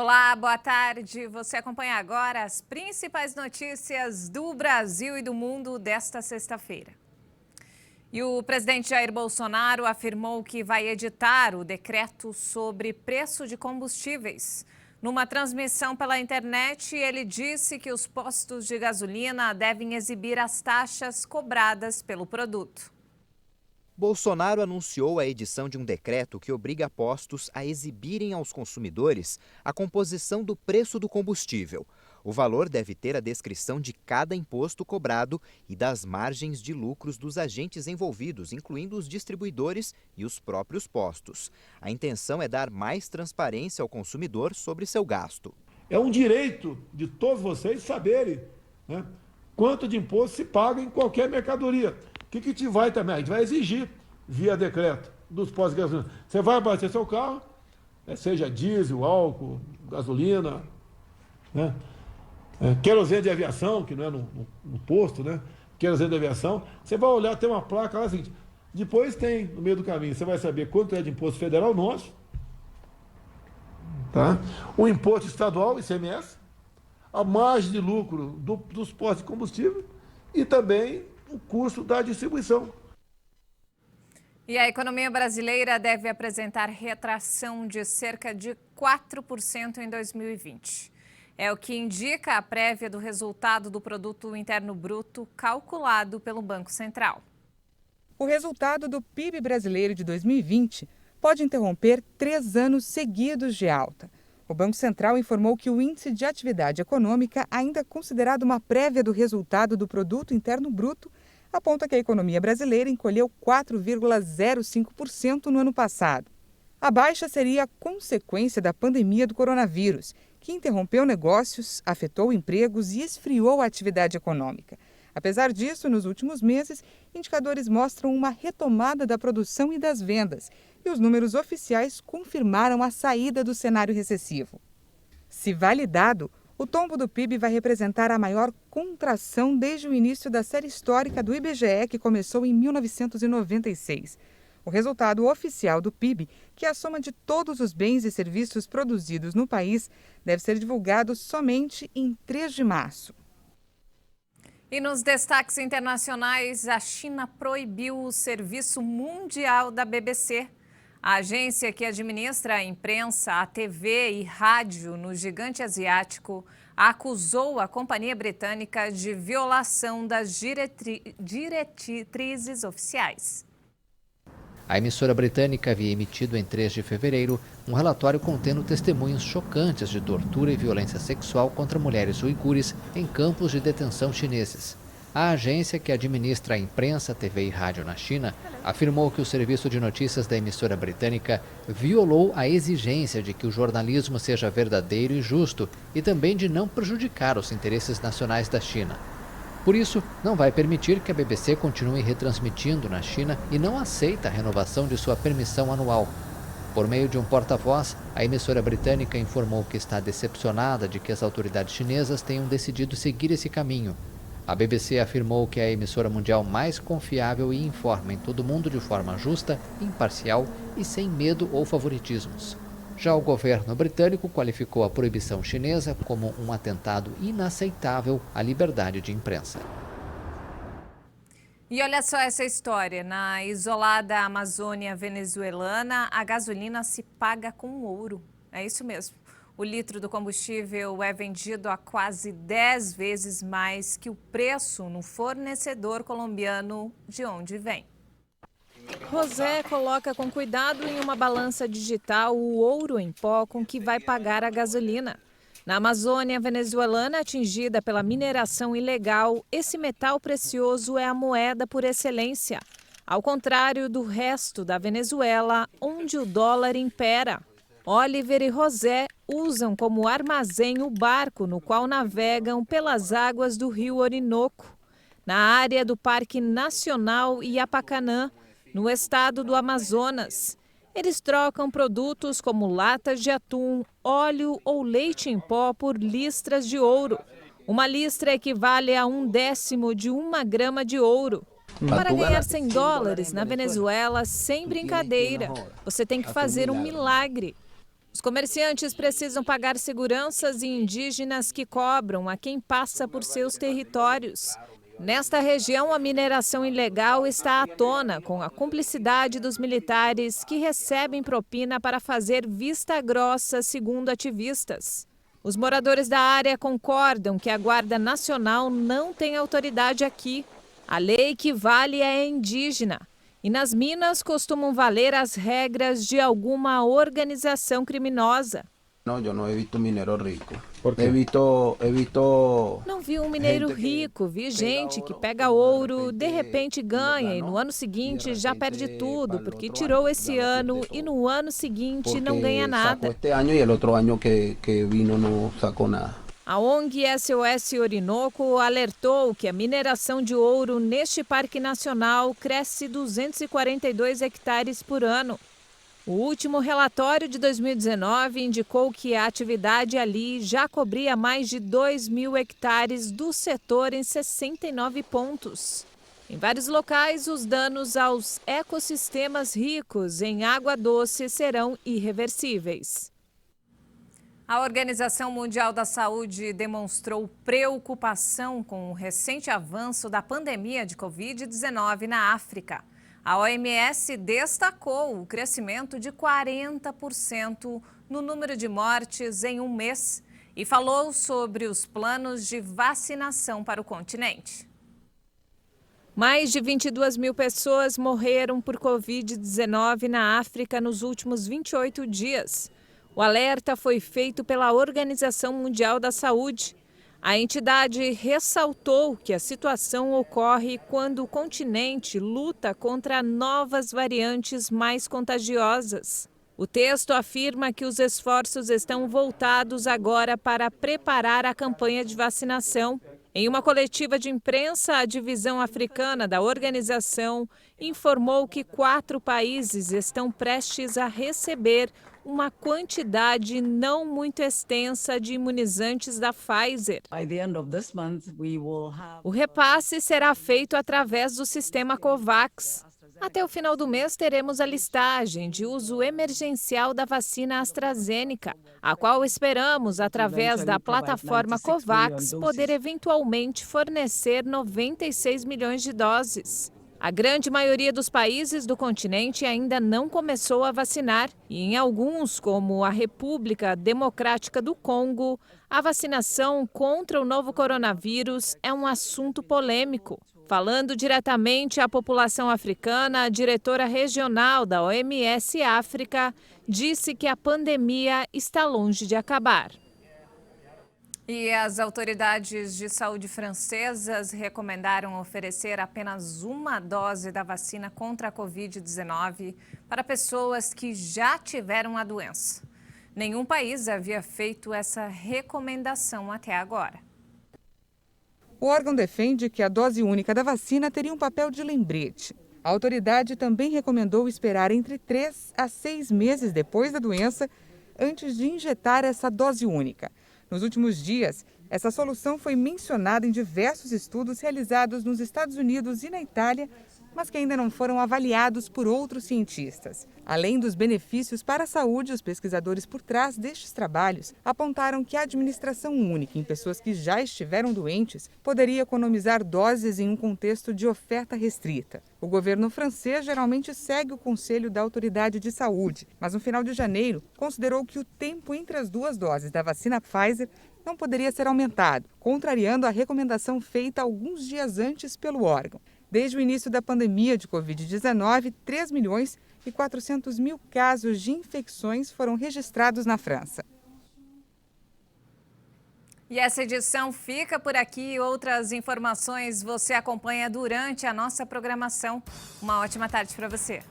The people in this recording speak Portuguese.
Olá, boa tarde. Você acompanha agora as principais notícias do Brasil e do mundo desta sexta-feira. E o presidente Jair Bolsonaro afirmou que vai editar o decreto sobre preço de combustíveis. Numa transmissão pela internet, ele disse que os postos de gasolina devem exibir as taxas cobradas pelo produto. Bolsonaro anunciou a edição de um decreto que obriga postos a exibirem aos consumidores a composição do preço do combustível. O valor deve ter a descrição de cada imposto cobrado e das margens de lucros dos agentes envolvidos, incluindo os distribuidores e os próprios postos. A intenção é dar mais transparência ao consumidor sobre seu gasto. É um direito de todos vocês saberem, né, quanto de imposto se paga em qualquer mercadoria. O que a gente vai também? A gente vai exigir, via decreto, dos postos de gasolina. Você vai abastecer seu carro, seja diesel, álcool, gasolina, né? Querosene de aviação, que não é no posto, né? Querosene de aviação. Você vai olhar, tem uma placa lá, assim, depois tem, no meio do caminho, você vai saber quanto é de imposto federal nosso, tá? O imposto estadual, ICMS, a margem de lucro dos postos de combustível e também o custo da distribuição. E a economia brasileira deve apresentar retração de cerca de 4% em 2020. É o que indica a prévia do resultado do Produto Interno Bruto calculado pelo Banco Central. O resultado do PIB brasileiro de 2020 pode interromper 3 anos seguidos de alta. O Banco Central informou que o Índice de Atividade Econômica, ainda considerado uma prévia do resultado do Produto Interno Bruto, aponta que a economia brasileira encolheu 4,05% no ano passado. A baixa seria a consequência da pandemia do coronavírus, que interrompeu negócios, afetou empregos e esfriou a atividade econômica. Apesar disso, nos últimos meses, indicadores mostram uma retomada da produção e das vendas, e os números oficiais confirmaram a saída do cenário recessivo. Se validado, o tombo do PIB vai representar a maior contração desde o início da série histórica do IBGE, que começou em 1996. O resultado oficial do PIB, que é a soma de todos os bens e serviços produzidos no país, deve ser divulgado somente em 3 de março. E nos destaques internacionais, a China proibiu o serviço mundial da BBC. A agência que administra a imprensa, a TV e rádio no gigante asiático acusou a companhia britânica de violação das diretrizes oficiais. A emissora britânica havia emitido em 3 de fevereiro um relatório contendo testemunhos chocantes de tortura e violência sexual contra mulheres uigures em campos de detenção chineses. A agência que administra a imprensa, TV e rádio na China afirmou que o serviço de notícias da emissora britânica violou a exigência de que o jornalismo seja verdadeiro e justo e também de não prejudicar os interesses nacionais da China. Por isso, não vai permitir que a BBC continue retransmitindo na China e não aceita a renovação de sua permissão anual. Por meio de um porta-voz, a emissora britânica informou que está decepcionada de que as autoridades chinesas tenham decidido seguir esse caminho. A BBC afirmou que é a emissora mundial mais confiável e informa em todo o mundo de forma justa, imparcial e sem medo ou favoritismos. Já o governo britânico qualificou a proibição chinesa como um atentado inaceitável à liberdade de imprensa. E olha só essa história. Na isolada Amazônia venezuelana, a gasolina se paga com ouro. É isso mesmo. O litro do combustível é vendido a quase 10 vezes mais que o preço no fornecedor colombiano de onde vem. José coloca com cuidado em uma balança digital o ouro em pó com que vai pagar a gasolina. Na Amazônia venezuelana, atingida pela mineração ilegal, esse metal precioso é a moeda por excelência, ao contrário do resto da Venezuela, onde o dólar impera. Oliver e José usam como armazém o barco no qual navegam pelas águas do rio Orinoco, na área do Parque Nacional Iapacanã, no estado do Amazonas. Eles trocam produtos como latas de atum, óleo ou leite em pó por listras de ouro. Uma listra equivale a 1/10 de 1 grama de ouro. Para ganhar $100 na Venezuela, sem brincadeira, você tem que fazer um milagre. Os comerciantes precisam pagar seguranças e indígenas que cobram a quem passa por seus territórios. Nesta região, a mineração ilegal está à tona, com a cumplicidade dos militares que recebem propina para fazer vista grossa, segundo ativistas. Os moradores da área concordam que a Guarda Nacional não tem autoridade aqui. A lei que vale é indígena. E nas minas costumam valer as regras de alguma organização criminosa. Não, eu não he visto mineiro rico. Por quê? He visto Não vi um mineiro rico, vi gente que pega ouro, de repente ganha e no ano seguinte já perde tudo, porque tirou esse ano e no ano seguinte não ganha nada. Este ano e o outro ano que vino não sacou nada. A ONG SOS Orinoco alertou que a mineração de ouro neste Parque Nacional cresce 242 hectares por ano. O último relatório de 2019 indicou que a atividade ali já cobria mais de 2.000 hectares do setor em 69 pontos. Em vários locais, os danos aos ecossistemas ricos em água doce serão irreversíveis. A Organização Mundial da Saúde demonstrou preocupação com o recente avanço da pandemia de Covid-19 na África. A OMS destacou o crescimento de 40% no número de mortes em um mês e falou sobre os planos de vacinação para o continente. Mais de 22 mil pessoas morreram por Covid-19 na África nos últimos 28 dias. O alerta foi feito pela Organização Mundial da Saúde. A entidade ressaltou que a situação ocorre quando o continente luta contra novas variantes mais contagiosas. O texto afirma que os esforços estão voltados agora para preparar a campanha de vacinação. Em uma coletiva de imprensa, a divisão africana da organização informou que 4 países estão prestes a receber uma quantidade não muito extensa de imunizantes da Pfizer. O repasse será feito através do sistema COVAX. Até o final do mês, teremos a listagem de uso emergencial da vacina AstraZeneca, a qual esperamos, através da plataforma COVAX, poder eventualmente fornecer 96 milhões de doses. A grande maioria dos países do continente ainda não começou a vacinar e em alguns, como a República Democrática do Congo, a vacinação contra o novo coronavírus é um assunto polêmico. Falando diretamente à população africana, a diretora regional da OMS África disse que a pandemia está longe de acabar. E as autoridades de saúde francesas recomendaram oferecer apenas uma dose da vacina contra a Covid-19 para pessoas que já tiveram a doença. Nenhum país havia feito essa recomendação até agora. O órgão defende que a dose única da vacina teria um papel de lembrete. A autoridade também recomendou esperar entre 3 a 6 meses depois da doença antes de injetar essa dose única. Nos últimos dias, essa solução foi mencionada em diversos estudos realizados nos Estados Unidos e na Itália, mas que ainda não foram avaliados por outros cientistas. Além dos benefícios para a saúde, os pesquisadores por trás destes trabalhos apontaram que a administração única em pessoas que já estiveram doentes poderia economizar doses em um contexto de oferta restrita. O governo francês geralmente segue o conselho da autoridade de saúde, mas no final de janeiro considerou que o tempo entre as 2 doses da vacina Pfizer não poderia ser aumentado, contrariando a recomendação feita alguns dias antes pelo órgão. Desde o início da pandemia de Covid-19, 3.400.000 casos de infecções foram registrados na França. E essa edição fica por aqui. Outras informações você acompanha durante a nossa programação. Uma ótima tarde para você.